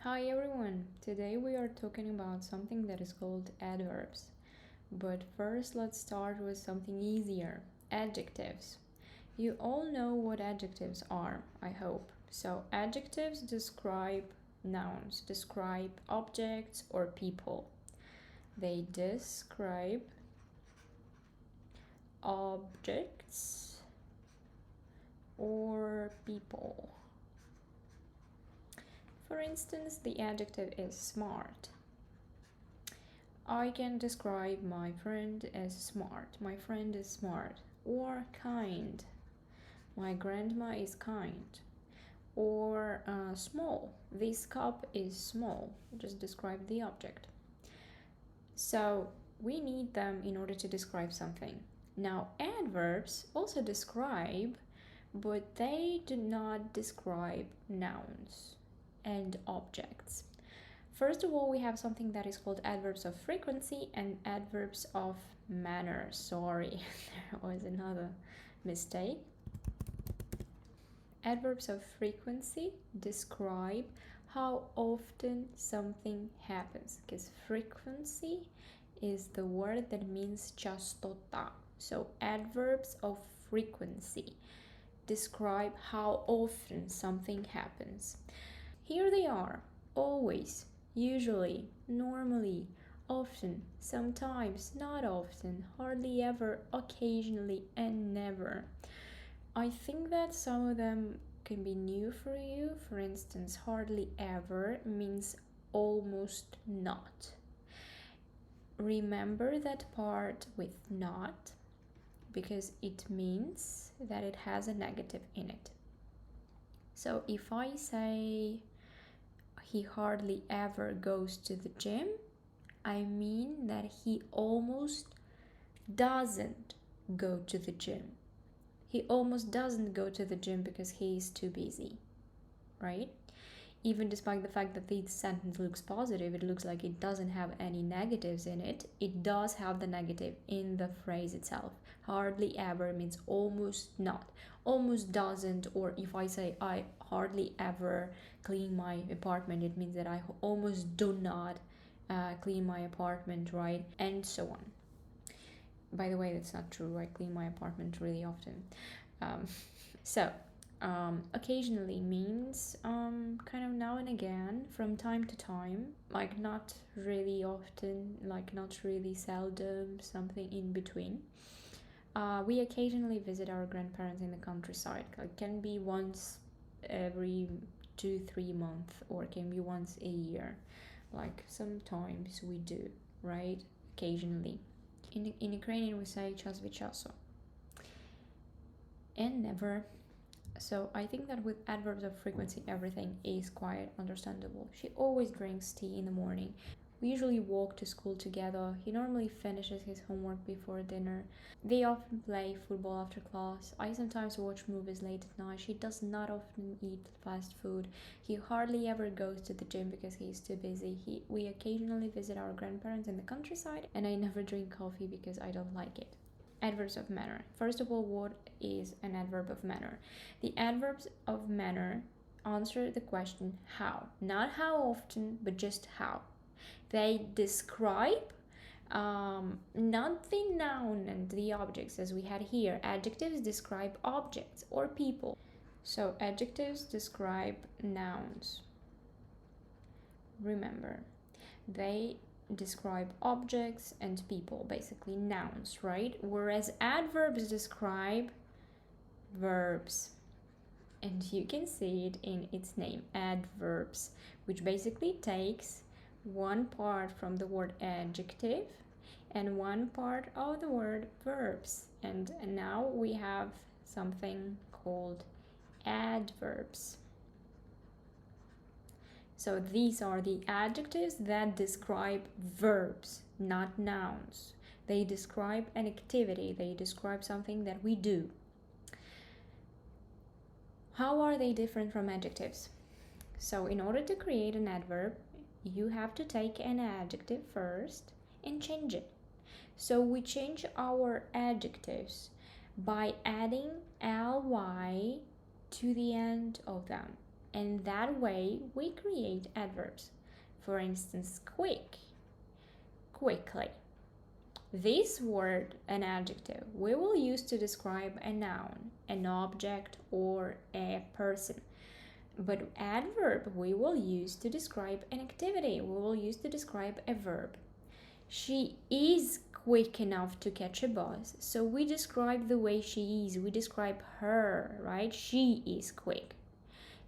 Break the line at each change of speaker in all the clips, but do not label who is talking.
Hi everyone! Today we are talking about something that is called adverbs. But first, let's start with something easier adjectives. You all know what adjectives are, I hope. So, adjectives describe nouns, describe objects or people. They describe objects or people. For instance, the adjective is smart. I can describe my friend as smart. My friend is smart. Or kind. My grandma is kind. Or small. This cup is small. Just describe the object. So we need them in order to describe something. Now, adverbs also describe, but they do not describe nouns and objects. First of all, we have something that is called adverbs of frequency and adverbs of manner. Sorry, there was another mistake. Adverbs of frequency describe how often something happens, because frequency is the word that means частота. So adverbs of frequency describe how often something happens. Here they are: always, usually, normally, often, sometimes, not often, hardly ever, occasionally, and never. I think that some of them can be new for you. For instance, hardly ever means almost not. Remember that part with not, because it means that it has a negative in it. So if I say he hardly ever goes to the gym, I mean that he almost doesn't go to the gym. He almost doesn't go to the gym because he is too busy, right? Even despite the fact that the sentence looks positive, it looks like it doesn't have any negatives in it. It does have the negative in the phrase itself. Hardly ever means almost not. Almost doesn't, or if I say I hardly ever clean my apartment, it means that I almost do not clean my apartment, right? And so on. By the way, that's not true. I clean my apartment really often. So, occasionally means kind of now and again, from time to time, like not really often, like not really seldom, something in between. We occasionally visit our grandparents in the countryside. It can be once every 2-3 months, or can be once a year. Like sometimes we do, right? Occasionally. In Ukrainian we say час від часу. And never. So I think that with adverbs of frequency, everything is quite understandable. She always drinks tea in the morning. We usually walk to school together. He normally finishes his homework before dinner. They often play football after class. I sometimes watch movies late at night. She does not often eat fast food. He hardly ever goes to the gym because he is too busy. We occasionally visit our grandparents in the countryside, and I never drink coffee because I don't like it. Adverbs of manner. First of all, what is an adverb of manner? The adverbs of manner answer the question how. Not how often, but just how. They describe not the noun and the objects as we had here. Adjectives describe objects or people. So adjectives describe nouns. Remember, they describe objects and people, basically nouns, right? Whereas adverbs describe verbs. And you can see it in its name, adverbs, which basically takes one part from the word adjective and one part of the word verbs. And now we have something called adverbs. So these are the adjectives that describe verbs, not nouns. They describe an activity, they describe something that we do. How are they different from adjectives? So in order to create an adverb, you have to take an adjective first and change it. So we change our adjectives by adding ly to the end of them. and that way we create adverbs. For instance, quick, quickly. This word, an adjective, we will use to describe a noun, an object, or a person. But adverb we will use to describe an activity. We will use to describe a verb. She is quick enough to catch a bus. So we describe the way she is. We describe her, right? She is quick.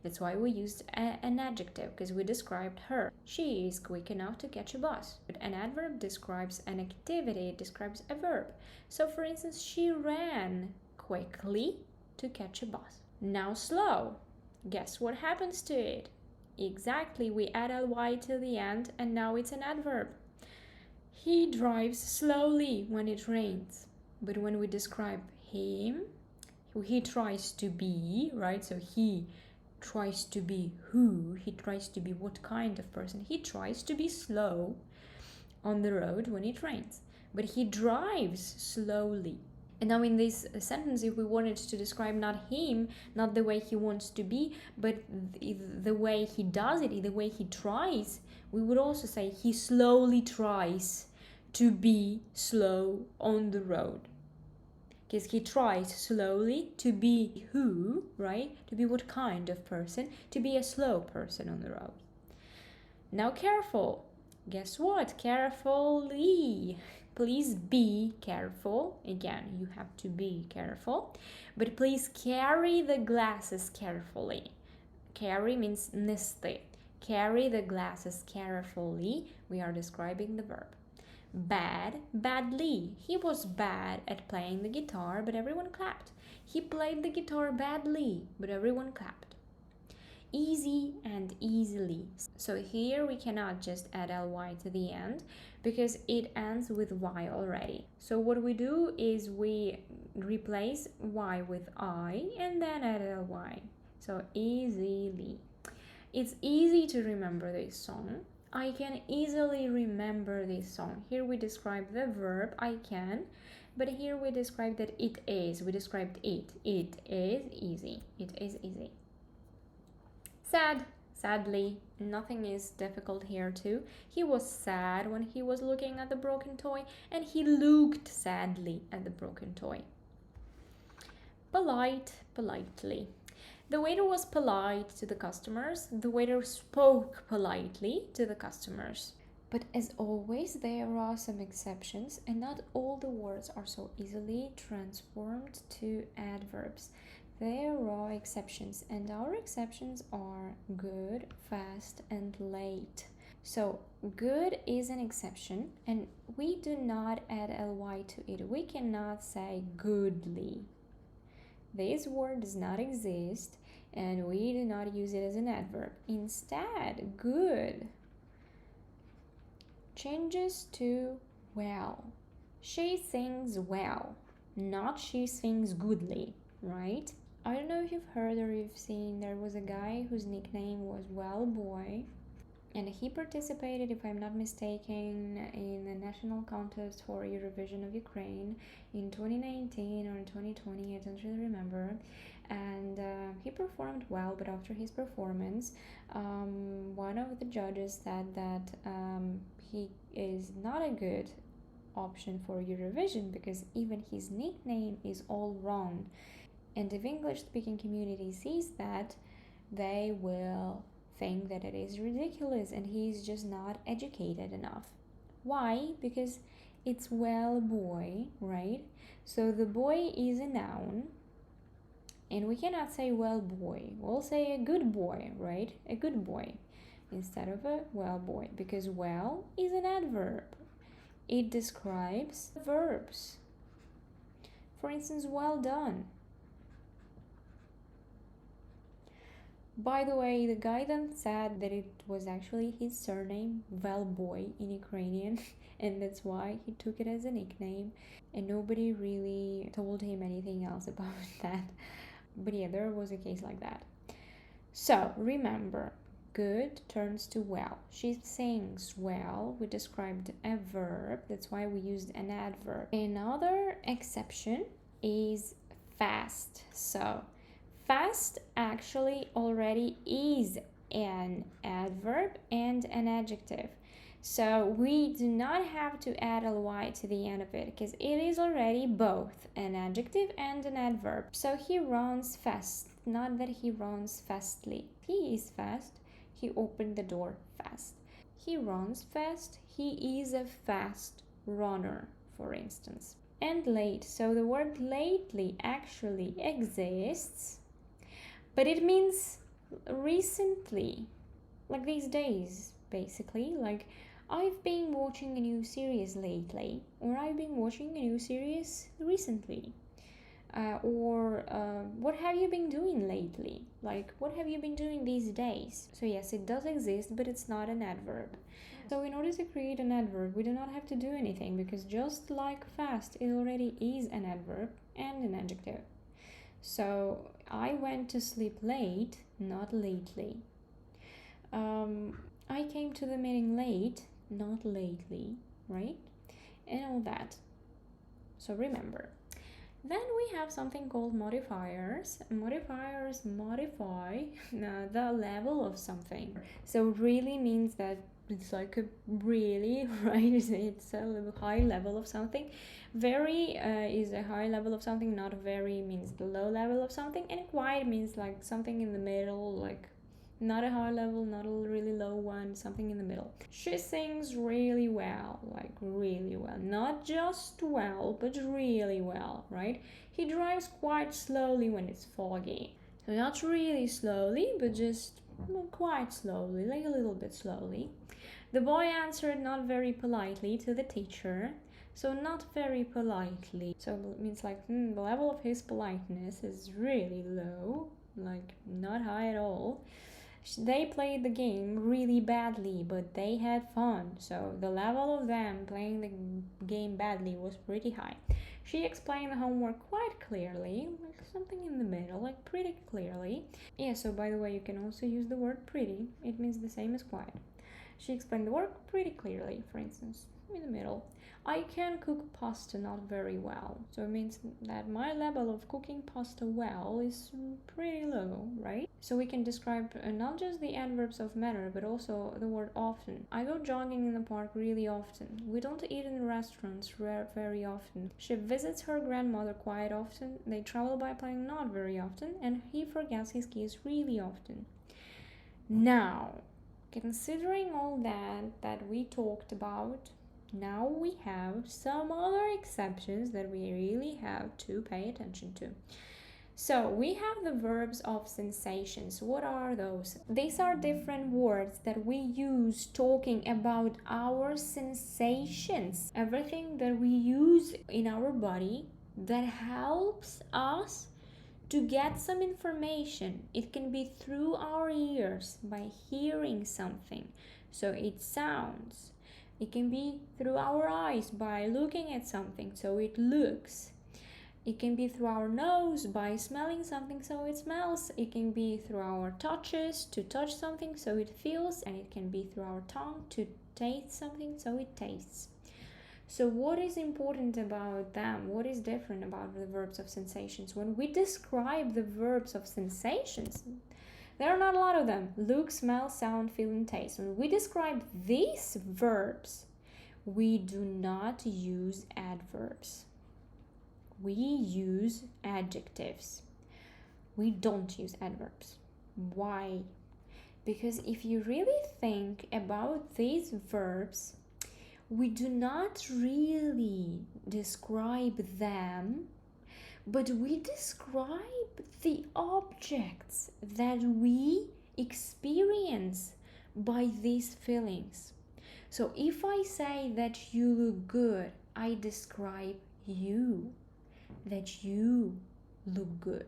That's why we used an adjective, because we described her. She is quick enough to catch a bus. But an adverb describes an activity, it describes a verb. So for instance, she ran quickly to catch a bus. Now slow. Guess what happens to it? Exactly, we add ly to the end and now it's an adverb. He drives slowly when it rains. But when we describe him, he tries to be, right? So he tries to be who? He tries to be what kind of person? He tries to be slow on the road when it rains. But he drives slowly. And now in this sentence, if we wanted to describe not him, not the way he wants to be, but the way he does it, the way he tries, we would also say he slowly tries to be slow on the road. Because he tries slowly to be who, right? To be what kind of person? To be a slow person on the road. Now careful. Guess what? Carefully. Please be careful. Again, you have to be careful. But please carry the glasses carefully. Carry means nesti. Carry the glasses carefully. We are describing the verb. Bad, badly. He was bad at playing the guitar, but everyone clapped. He played the guitar badly, but everyone clapped. Easy and easily. So here we cannot just add ly to the end because it ends with y already. So what we do is we replace y with I and then add ly. So easily. It's easy to remember this song. I can easily remember this song. Here we describe the verb I can, but here we describe that it is. We described it. It is easy. It is easy. Sad. Sadly, nothing is difficult here too. He was sad when he was looking at the broken toy, and he looked sadly at the broken toy. Polite, politely. The waiter was polite to the customers. The waiter spoke politely to the customers. But as always, there are some exceptions, and not all the words are so easily transformed to adverbs. There are exceptions, and our exceptions are good, fast, and late. So good is an exception, and we do not add ly to it. We cannot say goodly. This word does not exist, and we do not use it as an adverb. Instead, good changes to well. She sings well, not she sings goodly, right? I don't know if you've heard or you've seen, there was a guy whose nickname was Well Boy, and he participated, if I'm not mistaken, in the national contest for Eurovision of Ukraine in 2019 or in 2020, I don't really remember. And he performed well, but after his performance, one of the judges said that he is not a good option for Eurovision because even his nickname is all wrong. And if English-speaking community sees that, they will think that it is ridiculous and he's just not educated enough. Why? Because it's well boy, right? So the boy is a noun, and we cannot say well boy. We'll say a good boy, right? A good boy instead of a well boy, because well is an adverb. It describes verbs. For instance, well done. By the way, the guy then said that it was actually his surname, Velboy, in Ukrainian, and that's why he took it as a nickname, and nobody really told him anything else about that. But yeah, there was a case like that. So, remember, good turns to well. She sings well. We described a verb, that's why we used an adverb. Another exception is fast. So, Fast actually already is an adverb and an adjective. So we do not have to add ly to the end of it because it is already both an adjective and an adverb. So he runs fast, not that he runs fastly. He is fast. He opened the door fast. He runs fast. He is a fast runner, for instance. And late. So the word lately actually exists, but it means recently, like these days, basically. Like, I've been watching a new series lately, or I've been watching a new series recently. What have you been doing lately? Like, what have you been doing these days? So yes, it does exist, but it's not an adverb. So in order to create an adverb, we do not have to do anything, because just like fast, it already is an adverb and an adjective. So I went to sleep late, not lately. I came to the meeting late, not lately, right? And all that. So remember. Then we have something called modifiers. Modifiers modify the level of something. So really means that it's like a really, right? It's a high level of something. Very is a high level of something. Not very means the low level of something. And quite means like something in the middle, like not a high level, not a really low one, something in the middle. She sings really well, like really well. Not just well, but really well, right? He drives quite slowly when it's foggy. So not really slowly, but just quite slowly, like a little bit slowly. The boy answered not very politely to the teacher. So not very politely. So it means like the level of his politeness is really low, like not high at all. They played the game really badly, but they had fun, so the level of them playing the game badly was pretty high. She explained the homework quite clearly, like something in the middle, like pretty clearly. Yeah, so by the way, you can also use the word pretty. It means the same as quiet. She explained the work pretty clearly, for instance, in the middle. I can cook pasta not very well. So it means that my level of cooking pasta well is pretty low, right? So we can describe not just the adverbs of manner, but also the word often. I go jogging in the park really often. We don't eat in restaurants very often. She visits her grandmother quite often. They travel by plane not very often. And he forgets his keys really often. Now, considering all that we talked about, now we have some other exceptions that we really have to pay attention to. So we have the verbs of sensations. What are those? These are different words that we use talking about our sensations. Everything that we use in our body that helps us to get some information. It can be through our ears by hearing something, so it sounds. It can be through our eyes by looking at something, so it looks. It can be through our nose by smelling something, so it smells. It can be through our touches to touch something, so it feels. And it can be through our tongue to taste something, so it tastes. So what is important about them? What is different about the verbs of sensations? When we describe the verbs of sensations, there are not a lot of them. Look, smell, sound, feel, and taste. When we describe these verbs, we do not use adverbs. We use adjectives. We don't use adverbs. Why? Because if you really think about these verbs, we do not really describe them, but we describe the objects that we experience by these feelings. So if I say that you look good, I describe you, that you look good.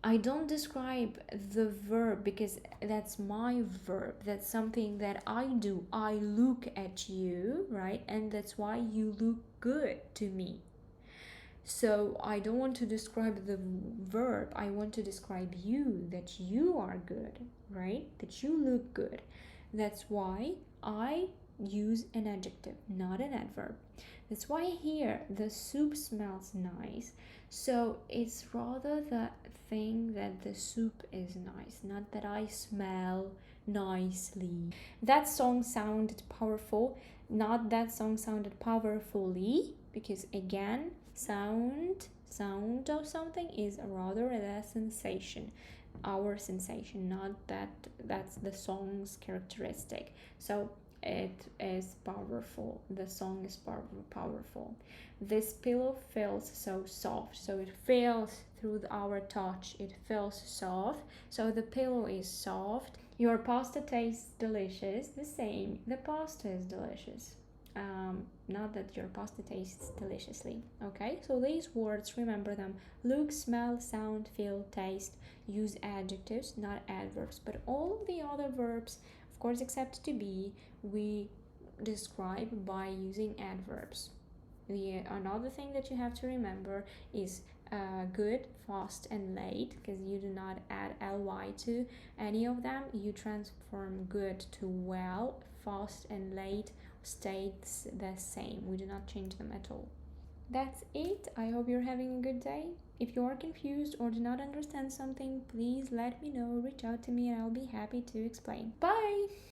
I don't describe the verb because that's my verb. That's something that I do. I look at you, right? And that's why you look good to me. So I don't want to describe the verb. I want to describe you, that you are good, right? That you look good. That's why I use an adjective, not an adverb. That's why here the soup smells nice. So it's rather the thing that the soup is nice, not that I smell nicely. That song sounded powerful, not that song sounded powerfully, because again, sound of something is rather the sensation, our sensation, not that's the song's characteristic. So it is powerful, the song is powerful. This pillow feels so soft, so it feels through our touch, it feels soft, so the pillow is soft. Your pasta tastes delicious, the same, the pasta is delicious. Not that your pasta tastes deliciously. Okay, so these words, remember them: look, smell, sound, feel, taste. Use adjectives, not adverbs. But all of the other verbs, of course except to be, we describe by using adverbs. Another thing that you have to remember is good, fast, and late, because you do not add ly to any of them. You transform good to well, fast and late stays the same. We do not change them at all. That's it. I hope you're having a good day. If you are confused or do not understand something, please let me know. Reach out to me and I'll be happy to explain. Bye!